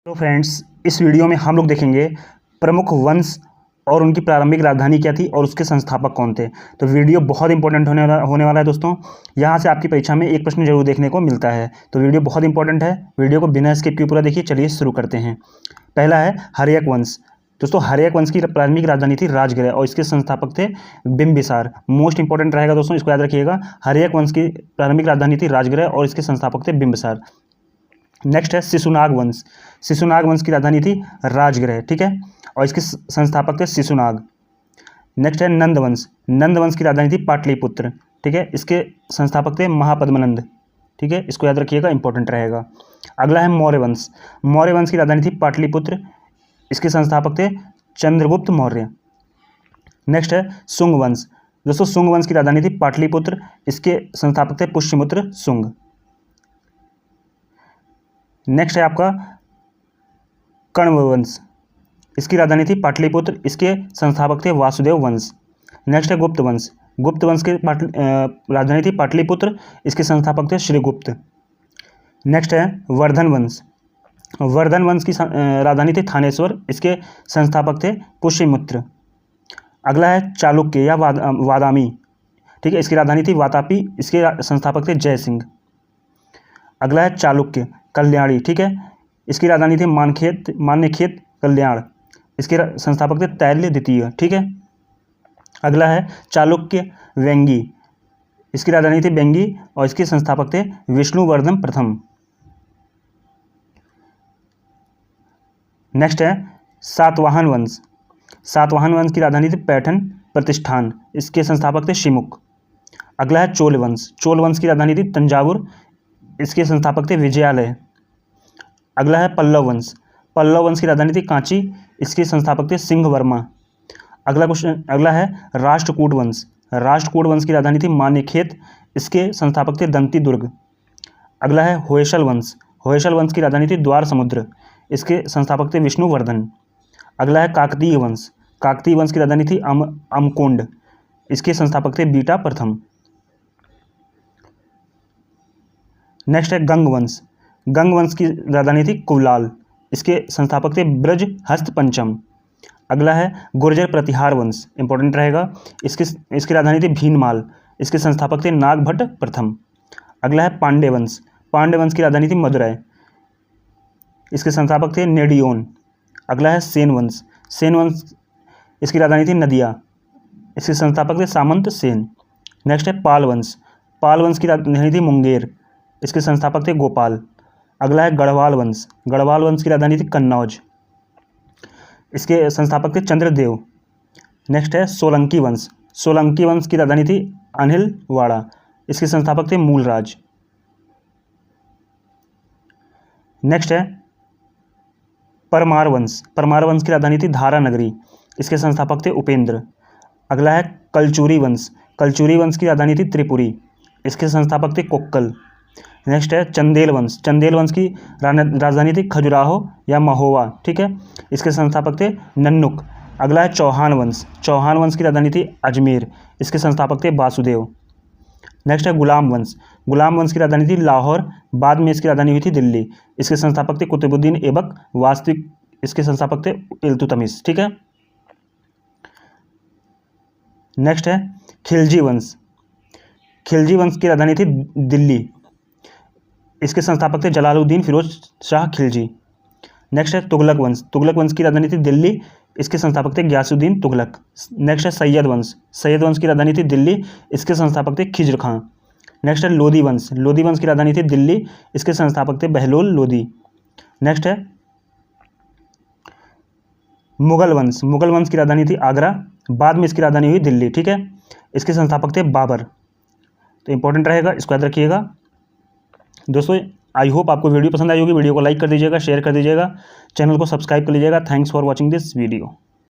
तो फ्रेंड्स, इस वीडियो में हम लोग देखेंगे प्रमुख वंश और उनकी प्रारंभिक राजधानी क्या थी और उसके संस्थापक कौन थे। तो वीडियो बहुत इंपॉर्टेंट होने वाला है दोस्तों। यहाँ से आपकी परीक्षा में एक प्रश्न जरूर देखने को मिलता है, तो वीडियो बहुत इंपॉर्टेंट है। वीडियो को बिना स्किप किए पूरा देखिए। चलिए शुरू करते हैं। पहला है हर्यक वंश। दोस्तों, हर्यक वंश की प्रारंभिक राजधानी थी राजगृह और इसके संस्थापक थे बिंबिसार। मोस्ट इंपॉर्टेंट रहेगा दोस्तों, इसको याद रखिएगा। हर्यक वंश की प्रारंभिक राजधानी थी राजगृह और इसके संस्थापक थे बिंबिसार। नेक्स्ट है शिशुनाग वंश। शिशुनाग वंश की राजधानी थी राजगृह, ठीक है, और इसके संस्थापक थे शिशुनाग। नेक्स्ट है नंद वंश। नंद वंश की राजधानी थी पाटलिपुत्र, ठीक है, इसके संस्थापक थे महापद्मनंद, ठीक है, इसको याद रखिएगा, इंपॉर्टेंट रहेगा। अगला है मौर्य वंश। मौर्य वंश की राजधानी थी पाटलिपुत्र, इसके संस्थापक थे चंद्रगुप्त मौर्य। नेक्स्ट है शुंग वंश। दोस्तों, शुंग वंश की राजधानी थी पाटलिपुत्र, इसके संस्थापक थे पुष्यमित्र शुंग। नेक्स्ट है आपका कण्व वंश। इसकी राजधानी थी पाटलिपुत्र, इसके संस्थापक थे वासुदेव वंश। नेक्स्ट है गुप्त वंश। गुप्त वंश की राजधानी थी पाटलिपुत्र, इसके संस्थापक थे श्रीगुप्त। नेक्स्ट है वर्धन वंश। वर्धन वंश की राजधानी थी थानेश्वर, इसके संस्थापक थे पुष्यमित्र। अगला है चालुक्य या वादामी, ठीक है, इसकी राजधानी थी वातापी, इसके संस्थापक थे जयसिंह। अगला है चालुक्य कल्याणी, ठीक है, इसकी राजधानी थी मान्यखेत कल्याण, इसके संस्थापक थे तैल्य द्वितीय, ठीक है। अगला है चालुक्य वेंगी। इसकी राजधानी थी बेंगी और इसके संस्थापक थे विष्णुवर्धन प्रथम। नेक्स्ट है सातवाहन वंश। सातवाहन वंश की राजधानी थी पैठन प्रतिष्ठान, इसके संस्थापक थे शिमुख। अगला है चोल वंश। चोल वंश की राजधानी थी तंजावुर, इसके संस्थापक थे विजयालय। अगला है पल्लव वंश। पल्लव वंश की राजधानी थी कांची, इसके संस्थापक थे सिंहवर्मा। अगला है राष्ट्रकूट वंश। राष्ट्रकूट वंश की राजधानी थी मान्यखेत, इसके संस्थापक थे दंती दुर्ग। अगला है होयसल वंश। होयसल वंश की राजधानी थी द्वार समुद्र, इसके संस्थापक थे विष्णुवर्धन। अगला है काकतीय वंश। काकतीय वंश की राजधानी थी अमकोंड, इसके संस्थापक थे बीटा प्रथम। नेक्स्ट है गंग वंश। गंग वंश की राजधानी थी कुवलाल, इसके संस्थापक थे ब्रज हस्त पंचम। अगला है गुर्जर प्रतिहार वंश, इंपॉर्टेंट रहेगा, इसकी राजधानी थी भीनमाल, इसके संस्थापक थे नागभट्ट प्रथम। अगला है पांड्य वंश। पांड्य वंश की राजधानी थी मदुरै, इसके संस्थापक थे नेडियोन। अगला है सेन वंश। सेन वंश, इसकी राजधानी थी नदिया, इसके संस्थापक थे सामंत सेन। नेक्स्ट है पाल वंश। पाल वंश की राजधानी थी मुंगेर, इसके संस्थापक थे गोपाल। अगला है गढ़वाल वंश। गढ़वाल वंश की राजधानी थी कन्नौज, इसके संस्थापक थे चंद्रदेव। नेक्स्ट है सोलंकी वंश। सोलंकी वंश की राजधानी थी अनिलवाड़ा, इसके संस्थापक थे मूलराज। नेक्स्ट है परमार वंश। परमार वंश की राजधानी थी धारा नगरी, इसके संस्थापक थे उपेंद्र। अगला है कलचुरी वंश। कलचुरी वंश की राजधानी थी त्रिपुरी, इसके संस्थापक थे कोक्कल। नेक्स्ट है चंदेल वंश। चंदेल वंश की राजधानी थी खजुराहो या महोवा, ठीक है, इसके संस्थापक थे नन्नुक। अगला है चौहान वंश। चौहान वंश की राजधानी थी अजमेर, इसके संस्थापक थे वासुदेव। नेक्स्ट है गुलाम वंश। गुलाम वंश की राजधानी थी लाहौर, बाद में इसकी राजधानी हुई थी दिल्ली, इसके संस्थापक थे कुतुबुद्दीन ऐबक, वास्तविक इसके संस्थापक थे इल्तुतमिश, ठीक है। नेक्स्ट है खिलजी वंश। खिलजी वंश की राजधानी थी दिल्ली, इसके संस्थापक थे जलालुद्दीन फिरोज शाह खिलजी। नेक्स्ट है तुगलक वंश। तुगलक वंश की राजधानी थी दिल्ली, इसके संस्थापक थे गयासुद्दीन तुगलक। नेक्स्ट है सैयद वंश। सैयद वंश की राजधानी थी दिल्ली, इसके संस्थापक थे खिज्र खां। नेक्स्ट है लोधी वंश। लोधी वंश की राजधानी थी दिल्ली, इसके संस्थापक थे बहलोल लोधी। नेक्स्ट है मुगल वंश। मुगल वंश की राजधानी थी आगरा, बाद में इसकी राजधानी हुई दिल्ली, ठीक है, इसके संस्थापक थे बाबर। तो इंपॉर्टेंट रहेगा, इसको याद रखिएगा। दोस्तों, आई होप आपको वीडियो पसंद आई होगी। वीडियो को लाइक कर दीजिएगा, शेयर कर दीजिएगा, चैनल को सब्सक्राइब कर लीजिएगा। Thanks for watching this video.